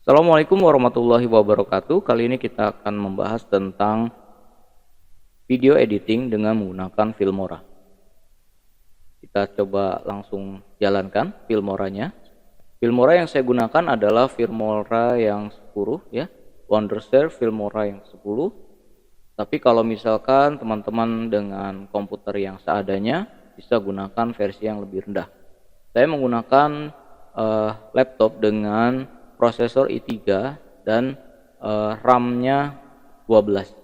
Assalamualaikum warahmatullahi wabarakatuh. Kali ini kita akan membahas tentang video editing dengan menggunakan Filmora. Kita coba langsung jalankan Filmoranya. Filmora yang saya gunakan adalah Filmora yang 10 ya, Wondershare Filmora yang 10. Tapi kalau misalkan teman-teman dengan komputer yang seadanya bisa gunakan versi yang lebih rendah. Saya menggunakan laptop dengan prosesor i3 dan RAM-nya 12.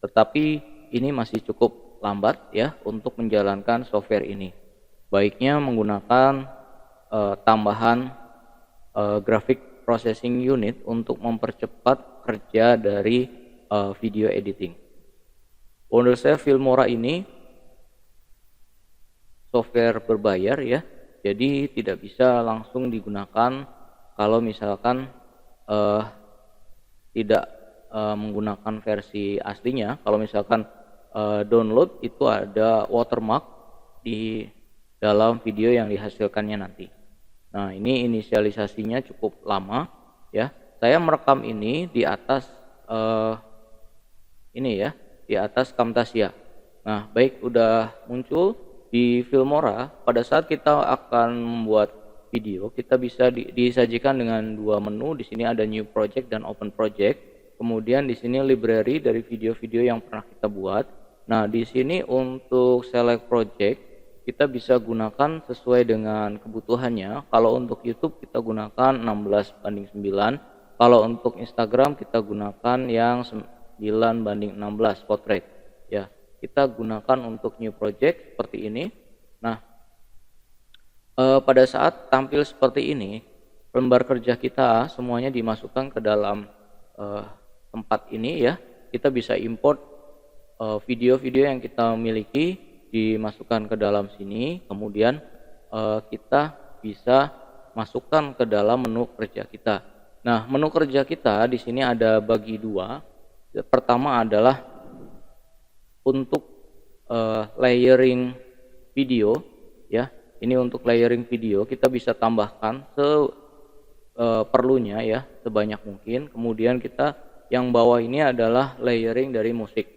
Tetapi ini masih cukup lambat ya untuk menjalankan software ini. Baiknya menggunakan tambahan graphic processing unit untuk mempercepat kerja dari video editing. Wondershare Filmora ini software berbayar ya, jadi tidak bisa langsung digunakan kalau misalkan tidak menggunakan versi aslinya. Kalau misalkan download itu ada watermark di dalam video yang dihasilkannya nanti. Nah, ini inisialisasinya cukup lama ya. Saya merekam ini di atas ini ya, di atas Camtasia. Nah, baik udah muncul di Filmora. Pada saat kita akan membuat video, kita bisa disajikan dengan dua menu. Di sini ada New Project dan Open Project. Kemudian di sini library dari video-video yang pernah kita buat. Nah, di sini untuk select project kita bisa gunakan sesuai dengan kebutuhannya. Kalau untuk YouTube kita gunakan 16:9. Kalau untuk Instagram kita gunakan yang 9:16 portrait. Ya, kita gunakan untuk new project seperti ini. Nah, pada saat tampil seperti ini, lembar kerja kita semuanya dimasukkan ke dalam tempat ini ya. Kita bisa import video-video yang kita miliki dimasukkan ke dalam sini, kemudian kita bisa masukkan ke dalam menu kerja kita. Nah, menu kerja kita di sini ada bagi dua. Pertama adalah untuk layering video ya. Ini untuk layering video kita bisa tambahkan perlunya ya, sebanyak mungkin. Kemudian kita yang bawah ini adalah layering dari musik.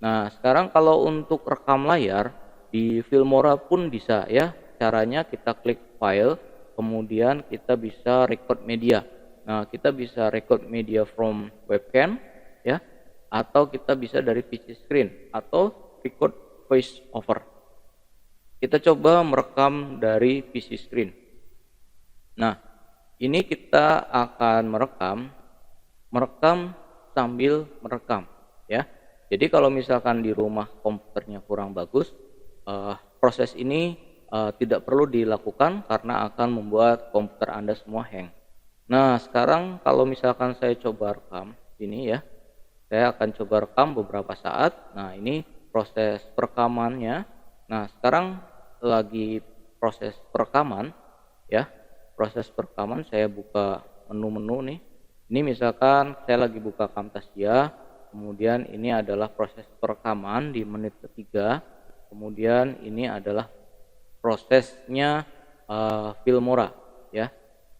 Nah, sekarang kalau untuk rekam layar di Filmora pun bisa ya. Caranya kita klik file, kemudian kita bisa record media. Nah, kita bisa record media from webcam ya, atau kita bisa dari PC screen atau record voice over. Kita coba merekam dari PC screen. Nah, ini kita akan merekam sambil merekam ya. Jadi kalau misalkan di rumah komputernya kurang bagus, proses ini tidak perlu dilakukan karena akan membuat komputer Anda semua hang. Nah, sekarang kalau misalkan saya coba rekam sini ya, saya akan coba rekam beberapa saat. Nah, ini proses perekamannya. Nah, sekarang lagi proses perekaman ya. Proses perekaman, saya buka menu-menu nih. Ini misalkan saya lagi buka Camtasia, kemudian ini adalah proses perekaman di menit ketiga. Kemudian ini adalah prosesnya Filmora ya.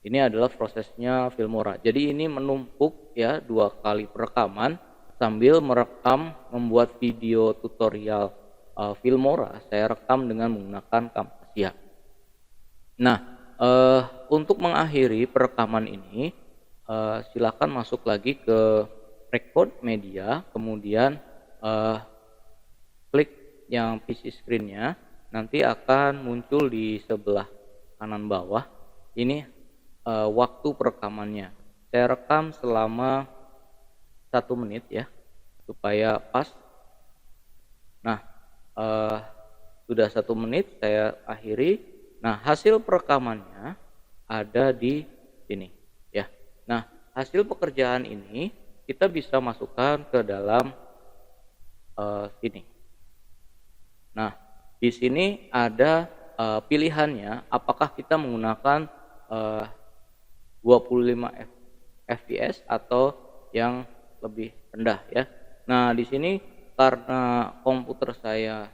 Ini adalah prosesnya Filmora. Jadi ini menumpuk ya, dua kali perekaman sambil merekam membuat video tutorial Filmora. Saya rekam dengan menggunakan Camtasia. Nah, untuk mengakhiri perekaman ini silakan masuk lagi ke record media, kemudian klik yang PC screen-nya, nanti akan muncul di sebelah kanan bawah ini waktu perekamannya. Saya rekam selama 1 menit ya, supaya pas. Nah, sudah 1 menit saya akhiri. Nah, hasil perekamannya ada di sini ya. Nah, hasil pekerjaan ini kita bisa masukkan ke dalam sini. Nah, di sini ada pilihannya, apakah kita menggunakan 25 fps atau yang lebih rendah ya. Nah, di sini karena komputer saya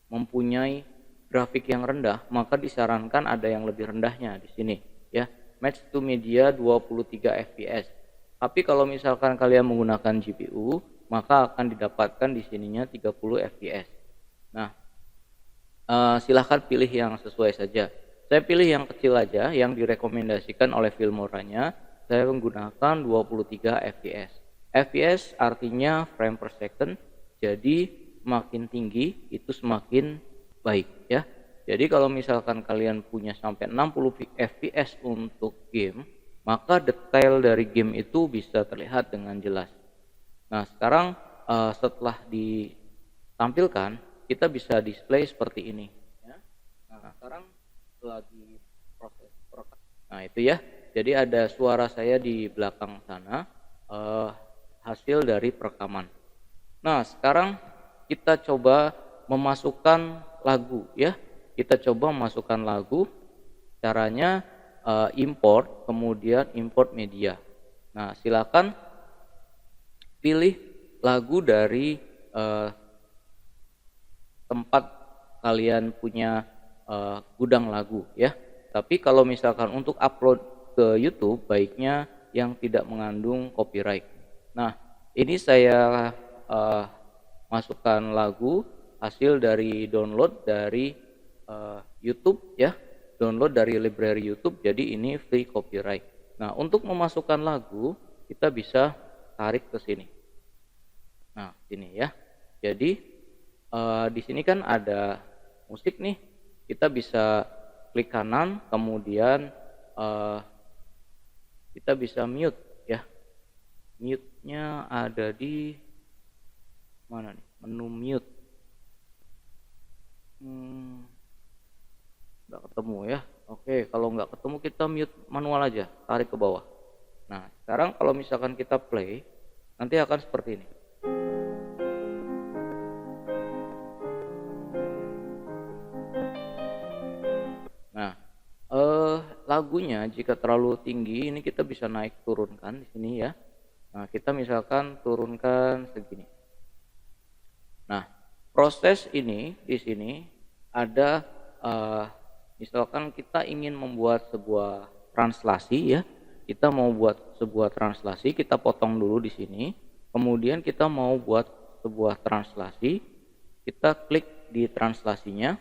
mempunyai grafik yang rendah, maka disarankan ada yang lebih rendahnya di sini ya. match to media 23 fps. Tapi kalau misalkan kalian menggunakan GPU, maka akan didapatkan di sininya 30 fps. Nah, silahkan pilih yang sesuai saja. Saya pilih yang kecil aja, yang direkomendasikan oleh Filmora-nya. Saya menggunakan 23 fps. fps artinya frame per second, jadi semakin tinggi itu semakin baik ya. Jadi kalau misalkan kalian punya sampai 60 fps untuk game, maka detail dari game itu bisa terlihat dengan jelas. Nah, sekarang setelah ditampilkan, kita bisa display seperti ini ya. Nah, sekarang lagi proses perekam. Nah, itu ya. Jadi ada suara saya di belakang sana, hasil dari perekaman. Nah, sekarang kita coba memasukkan lagu ya. Kita coba memasukkan lagu. Caranya import, kemudian import media. Nah, silakan pilih lagu dari tempat kalian punya gudang lagu ya. Tapi kalau misalkan untuk upload ke YouTube, baiknya yang tidak mengandung copyright. Nah, ini saya masukkan lagu hasil dari download dari YouTube ya, download dari library YouTube, jadi ini free copyright. Nah, untuk memasukkan lagu kita bisa tarik ke sini. Nah, sini ya. Jadi di sini kan ada musik nih, kita bisa klik kanan, kemudian kita bisa mute ya. Mute-nya ada di mana nih? Menu mute. Nggak ketemu ya. Oke, kalau nggak ketemu kita mute manual aja, tarik ke bawah. Nah, sekarang kalau misalkan kita play, nanti akan seperti ini. Nah, lagunya jika terlalu tinggi ini kita bisa naik turunkan di sini ya. Nah, kita misalkan turunkan segini. Nah, proses ini di sini ada misalkan kita ingin membuat sebuah translasi ya, kita mau buat sebuah translasi, kita potong dulu di sini. Kemudian kita mau buat sebuah translasi, kita klik di translasinya.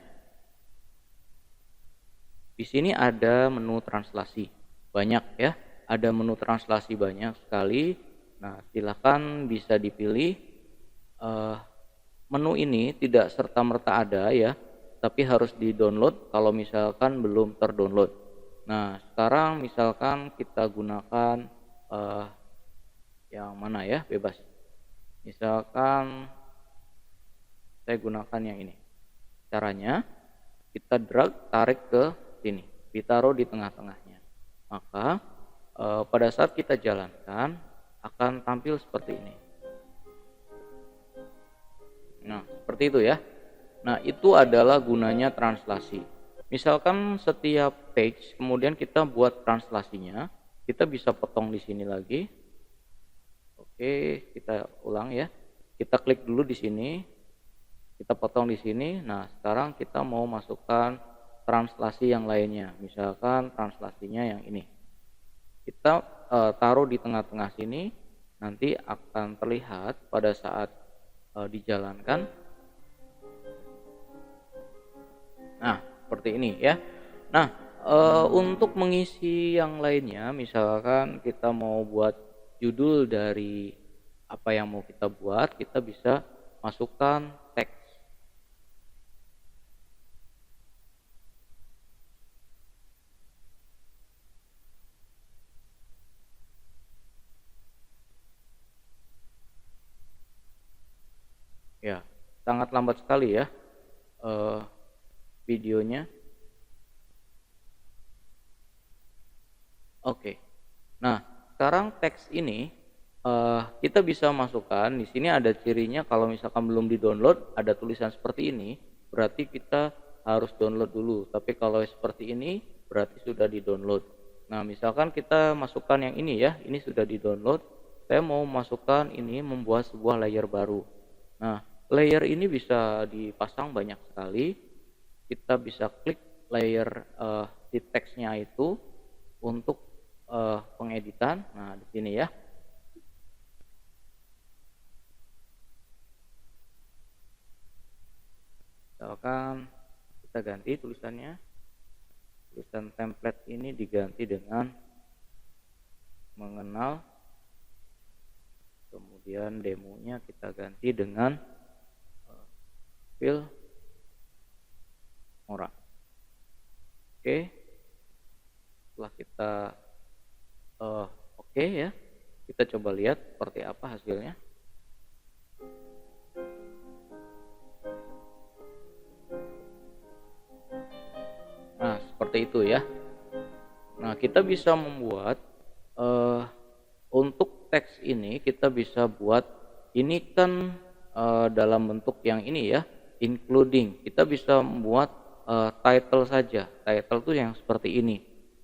Di sini ada menu translasi, banyak ya, ada menu translasi banyak sekali. Nah, silakan bisa dipilih. Menu ini tidak serta-merta ada ya, tapi harus di-download kalau misalkan belum terdownload. Nah, sekarang misalkan kita gunakan yang mana ya, bebas. Misalkan saya gunakan yang ini. Caranya kita drag, tarik ke sini, ditaruh di tengah-tengahnya. Maka pada saat kita jalankan akan tampil seperti ini. Nah, seperti itu ya. Nah, itu adalah gunanya translasi. Misalkan setiap page kemudian kita buat translasinya, kita bisa potong di sini lagi. Oke, kita ulang ya. Kita klik dulu di sini. Kita potong di sini. Nah, sekarang kita mau masukkan translasi yang lainnya. Misalkan translasinya yang ini. Kita taruh di tengah-tengah sini. Nanti akan terlihat pada saat dijalankan. Nah, seperti ini ya. Nah, untuk mengisi yang lainnya, misalkan kita mau buat judul dari apa yang mau kita buat, kita bisa masukkan teks. Ya, sangat lambat sekali ya videonya. Oke. Nah, sekarang teks ini kita bisa masukkan di sini, ada cirinya. Kalau misalkan belum di-download ada tulisan seperti ini, berarti kita harus download dulu. Tapi kalau seperti ini berarti sudah di-download. Nah, misalkan kita masukkan yang ini ya, ini sudah di-download. Saya mau masukkan ini, membuat sebuah layer baru. Nah, layer ini bisa dipasang banyak sekali. Kita bisa klik layer di teksnya itu untuk pengeditan. Nah, di sini ya. Misalkan kita ganti tulisannya. Tulisan template ini diganti dengan mengenal. Kemudian demonya kita ganti dengan Filmora. Oke. Setelah kita oke ya, kita coba lihat seperti apa hasilnya. Nah, seperti itu ya. Nah, kita bisa membuat untuk teks ini kita bisa buat ini kan dalam bentuk yang ini ya, including. Kita bisa membuat title saja. Title tuh yang seperti ini.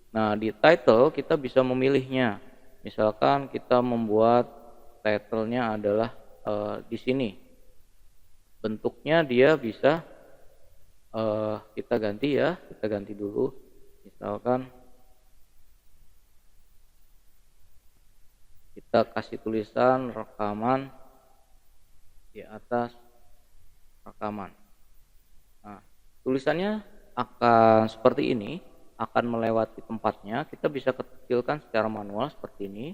Nah, di title kita bisa memilihnya. Misalkan kita membuat title-nya adalah di sini. Bentuknya dia bisa kita ganti ya, kita ganti dulu. Misalkan kita kasih tulisan rekaman di atas rekaman. Nah, tulisannya akan seperti ini, akan melewati tempatnya. Kita bisa kecilkan secara manual seperti ini,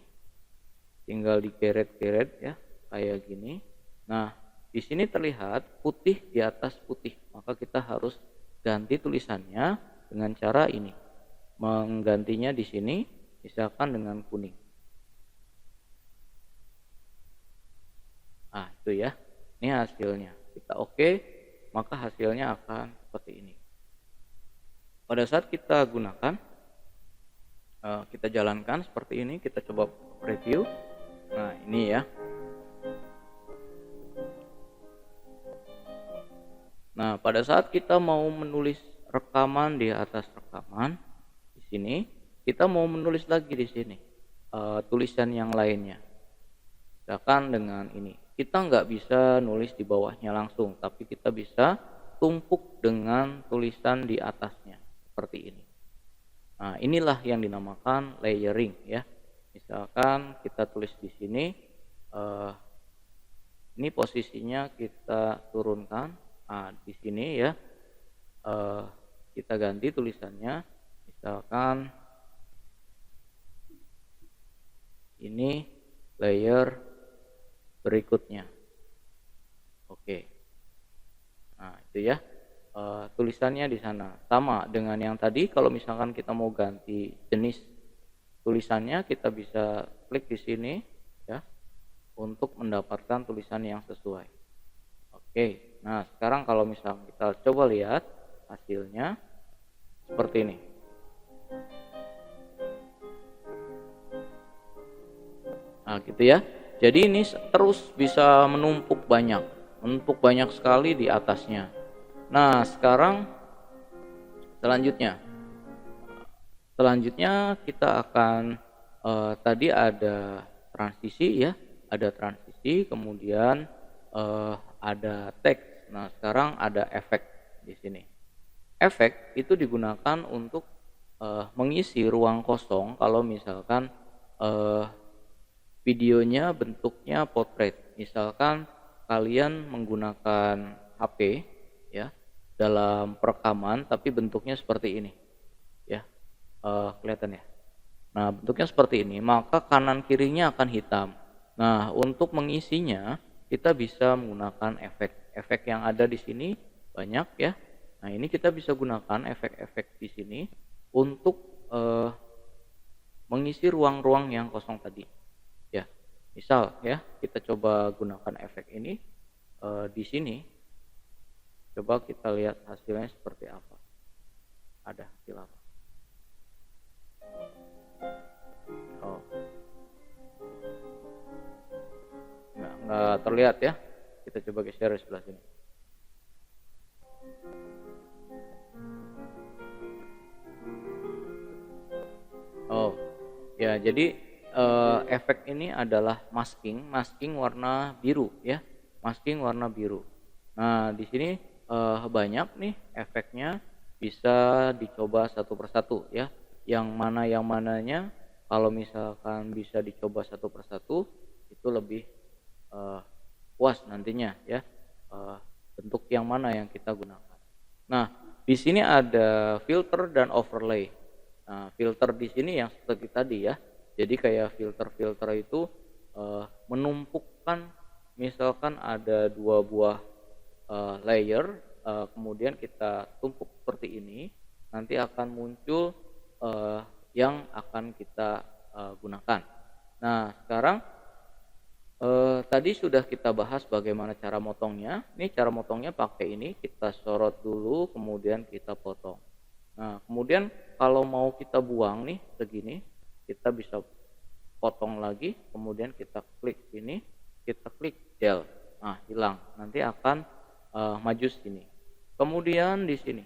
tinggal digeret-geret ya, kayak gini. Nah, di sini terlihat putih di atas putih, maka kita harus ganti tulisannya dengan cara ini, menggantinya di sini, misalkan dengan kuning. Nah, itu ya, ini hasilnya. Kita oke, maka hasilnya akan seperti ini. Pada saat kita gunakan, kita jalankan seperti ini, kita coba preview. Nah, ini ya. Nah, pada saat kita mau menulis rekaman di atas rekaman, di sini kita mau menulis lagi di sini tulisan yang lainnya. Misalkan dengan ini, kita nggak bisa nulis di bawahnya langsung, tapi kita bisa tumpuk dengan tulisan di atasnya seperti ini. Nah, inilah yang dinamakan layering ya. Misalkan kita tulis di sini, ini posisinya kita turunkan. Nah, di sini ya kita ganti tulisannya, misalkan ini layer berikutnya. Oke. Nah, itu ya tulisannya di sana sama dengan yang tadi. Kalau misalkan kita mau ganti jenis tulisannya, kita bisa klik di sini ya untuk mendapatkan tulisan yang sesuai. Oke, nah sekarang kalau misalnya kita coba lihat hasilnya seperti ini. Nah gitu ya, jadi ini terus bisa menumpuk banyak sekali di atasnya. Nah sekarang selanjutnya kita akan tadi ada transisi ya, ada transisi, kemudian ada teks. Nah, sekarang ada efek di sini. Efek itu digunakan untuk mengisi ruang kosong kalau misalkan videonya bentuknya potret. Misalkan kalian menggunakan HP ya dalam perekaman tapi bentuknya seperti ini. Ya. Kelihatan ya. Nah, bentuknya seperti ini, maka kanan kirinya akan hitam. Nah, untuk mengisinya kita bisa menggunakan efek yang ada di sini banyak ya. Nah, ini kita bisa gunakan efek-efek di sini untuk mengisi ruang-ruang yang kosong tadi ya. Misal ya, kita coba gunakan efek ini di sini. Coba kita lihat hasilnya seperti apa. Ada hasil apa? Oh, nggak terlihat ya. Kita coba geser di sebelah sini. Oh ya, jadi efek ini adalah masking warna biru ya, masking warna biru. Nah di sini banyak nih efeknya, bisa dicoba satu persatu ya, yang mananya kalau misalkan bisa dicoba satu persatu itu lebih eh, puas nantinya ya, eh, bentuk yang mana yang kita gunakan. Nah, di sini ada filter dan overlay. Nah, filter di sini yang seperti tadi ya. Jadi kayak filter-filter itu menumpukan, misalkan ada dua buah layer, kemudian kita tumpuk seperti ini, nanti akan muncul yang akan kita gunakan. Nah, sekarang tadi sudah kita bahas bagaimana cara motongnya. Ini cara motongnya pakai ini, kita sorot dulu, kemudian kita potong. Nah, kemudian kalau mau kita buang nih segini, kita bisa potong lagi, kemudian kita klik sini, kita klik del. Nah, hilang. Nanti akan maju sini. Kemudian di sini,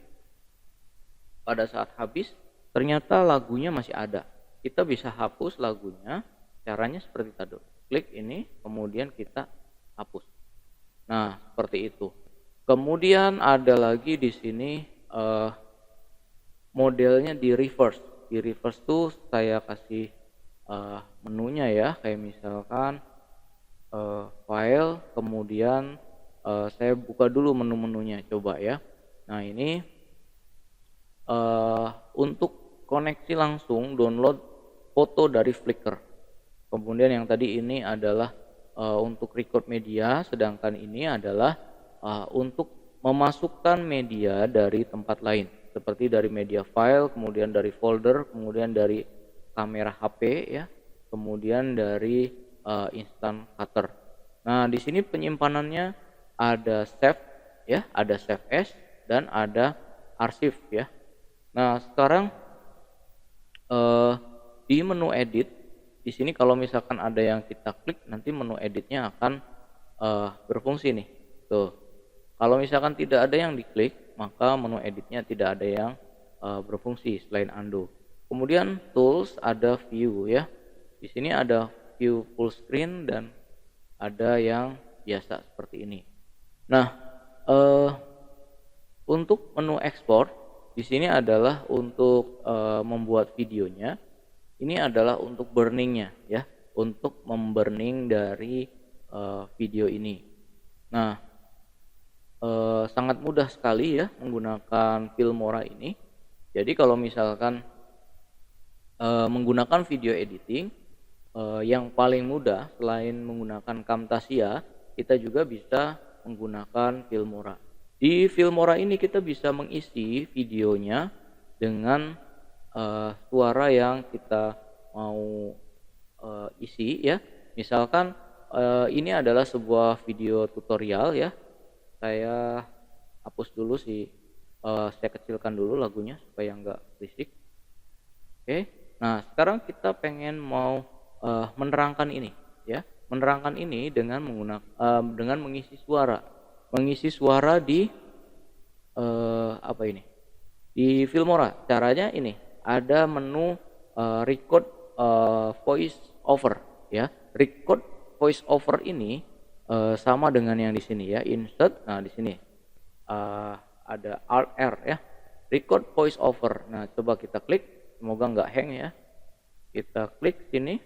pada saat habis, ternyata lagunya masih ada. Kita bisa hapus lagunya. Caranya seperti tadi. Klik ini, kemudian kita hapus. Nah, seperti itu. Kemudian ada lagi di sini modelnya di reverse. Di reverse tuh saya kasih menunya ya, kayak misalkan file, kemudian saya buka dulu menu-menunya, coba ya. Nah, ini untuk koneksi langsung download foto dari Flickr. Kemudian yang tadi ini adalah untuk record media, sedangkan ini adalah untuk memasukkan media dari tempat lain, seperti dari media file, kemudian dari folder, kemudian dari kamera HP ya, kemudian dari instant cutter. Nah, di sini penyimpanannya ada save ya, ada save as dan ada arsip ya. Nah, sekarang di menu edit, di sini kalau misalkan ada yang kita klik, nanti menu editnya akan berfungsi nih. Tuh. Kalau misalkan tidak ada yang diklik, maka menu editnya tidak ada yang berfungsi selain undo. Kemudian tools, ada view ya. Di sini ada view full screen dan ada yang biasa seperti ini. Nah, untuk menu export di sini adalah untuk membuat videonya. Ini adalah untuk burningnya ya, untuk memburning dari video ini. Nah, sangat mudah sekali ya menggunakan Filmora ini. Jadi kalau misalkan menggunakan video editing, yang paling mudah selain menggunakan Camtasia, kita juga bisa menggunakan Filmora. Di Filmora ini kita bisa mengisi videonya dengan suara yang kita mau isi ya. Misalkan ini adalah sebuah video tutorial ya. Saya hapus dulu sih, saya kecilkan dulu lagunya supaya nggak berisik. Oke. Nah, sekarang kita pengen mau menerangkan ini ya. Menerangkan ini dengan menggunakan dengan mengisi suara. Mengisi suara di apa ini? Di Filmora. Caranya ini, ada menu record voice over ya. Record voice over ini sama dengan yang di sini ya, insert. Nah, di sini ada Alt R ya. Record voice over. Nah, coba kita klik. Semoga nggak hang ya. Kita klik sini.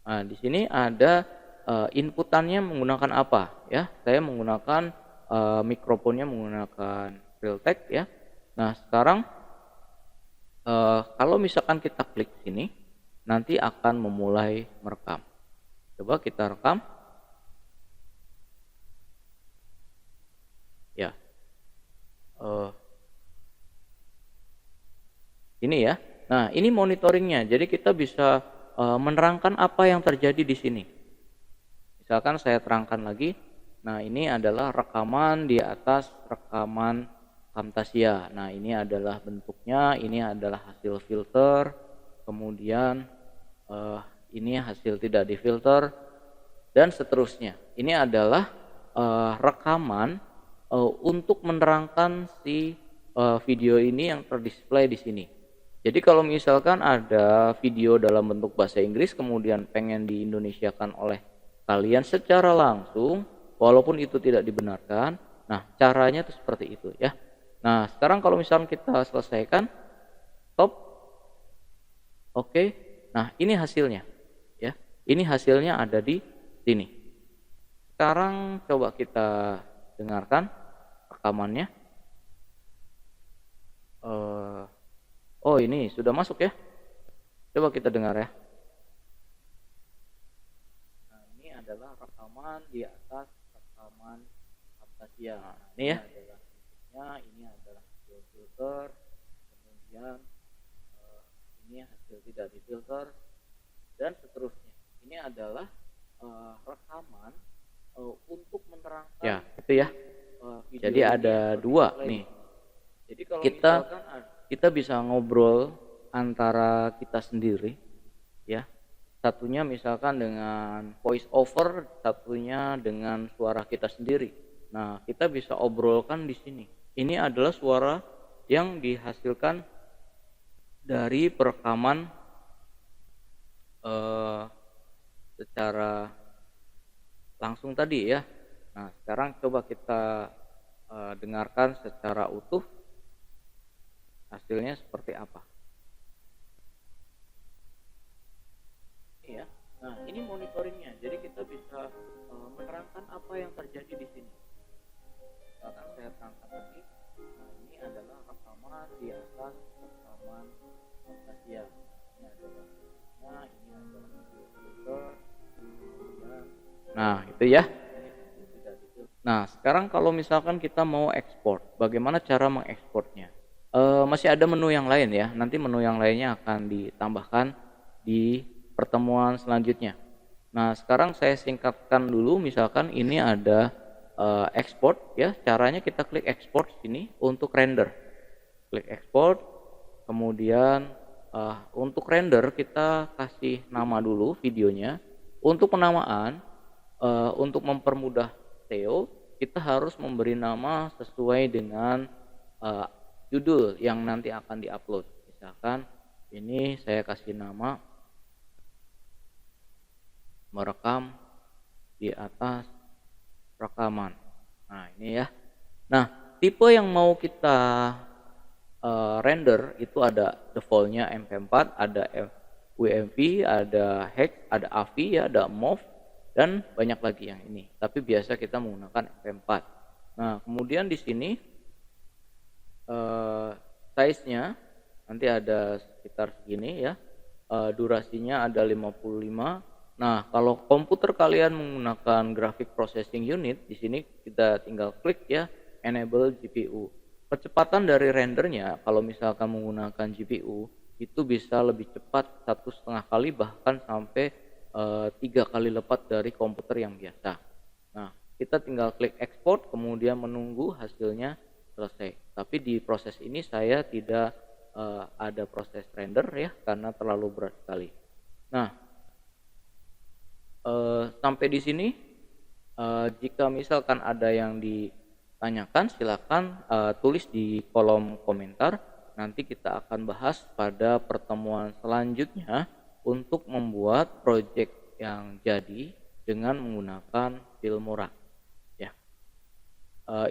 Nah, di sini ada inputannya menggunakan apa ya? Saya menggunakan mikrofonnya menggunakan Realtek ya. Nah, sekarang kalau misalkan kita klik sini, nanti akan memulai merekam. Coba kita rekam. Ya. Ini ya. Nah, ini monitoringnya. Jadi kita bisa menerangkan apa yang terjadi di sini. Misalkan saya terangkan lagi. Nah, ini adalah rekaman di atas rekaman Camtasia. Nah, ini adalah bentuknya. Ini adalah hasil filter. Kemudian ini hasil tidak difilter dan seterusnya. Ini adalah rekaman untuk menerangkan si video ini yang terdisplay di sini. Jadi kalau misalkan ada video dalam bentuk bahasa Inggris kemudian pengen diindonesiakan oleh kalian secara langsung, walaupun itu tidak dibenarkan, nah caranya itu seperti itu ya. Nah, sekarang kalau misalkan kita selesaikan, stop, oke, Nah, ini hasilnya ya. Ini hasilnya ada di sini. Sekarang coba kita dengarkan rekamannya. Oh, ini sudah masuk ya. Coba kita dengar ya. Nah, ini adalah rekaman di atas rekaman Camtasia. Nah, ini ya. Ini adalah hasil filter, kemudian ini hasil tidak difilter, dan seterusnya. Ini adalah rekaman untuk menerangkan. Ya, itu ya. Jadi ada dua nih. Jadi kalau kita bisa ngobrol antara kita sendiri, ya. Satunya misalkan dengan voice over, satunya dengan suara kita sendiri. Nah, kita bisa obrolkan di sini. Ini adalah suara yang dihasilkan dari perekaman secara langsung tadi ya. Nah, sekarang coba kita dengarkan secara utuh hasilnya seperti apa. Ya. Nah, ini monitoringnya. Jadi kita bisa menerangkan apa yang terjadi di sini. Misalkan saya terangkan lagi. Nah, ini adalah rekaman di atas rekaman Camtasia. Ini adalah filter. Nah, itu ya. Nah, sekarang kalau misalkan kita mau ekspor, bagaimana cara mengekspornya? Masih ada menu yang lain ya. Nanti menu yang lainnya akan ditambahkan di pertemuan selanjutnya. Nah, sekarang saya singkatkan dulu. Misalkan ini ada export ya. Caranya kita klik export sini untuk render. Klik export. Kemudian untuk render kita kasih nama dulu videonya. Untuk penamaan, untuk mempermudah SEO, kita harus memberi nama sesuai dengan judul yang nanti akan diupload. Misalkan ini saya kasih nama merekam di atas rekaman. Nah, ini ya. Nah, tipe yang mau kita render itu ada defaultnya MP4, ada WMV, ada Hex, ada AVI, ya, ada MOV, dan banyak lagi yang ini. Tapi biasa kita menggunakan MP4. Nah, kemudian di sini size-nya nanti ada sekitar segini ya. Durasinya ada 55. Nah, kalau komputer kalian menggunakan graphic processing unit, di sini kita tinggal klik ya enable GPU. Kecepatan dari rendernya kalau misalkan menggunakan GPU itu bisa lebih cepat 1,5 kali bahkan sampai 3 kali lipat dari komputer yang biasa. Nah, kita tinggal klik export kemudian menunggu hasilnya selesai. Tapi di proses ini saya tidak ada proses render ya karena terlalu berat sekali. Nah, sampai di sini jika misalkan ada yang ditanyakan silakan tulis di kolom komentar. Nanti kita akan bahas pada pertemuan selanjutnya untuk membuat project yang jadi dengan menggunakan Filmora. Ya,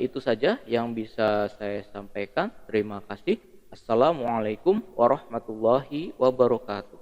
itu saja yang bisa saya sampaikan. Terima kasih. Assalamualaikum warahmatullahi wabarakatuh.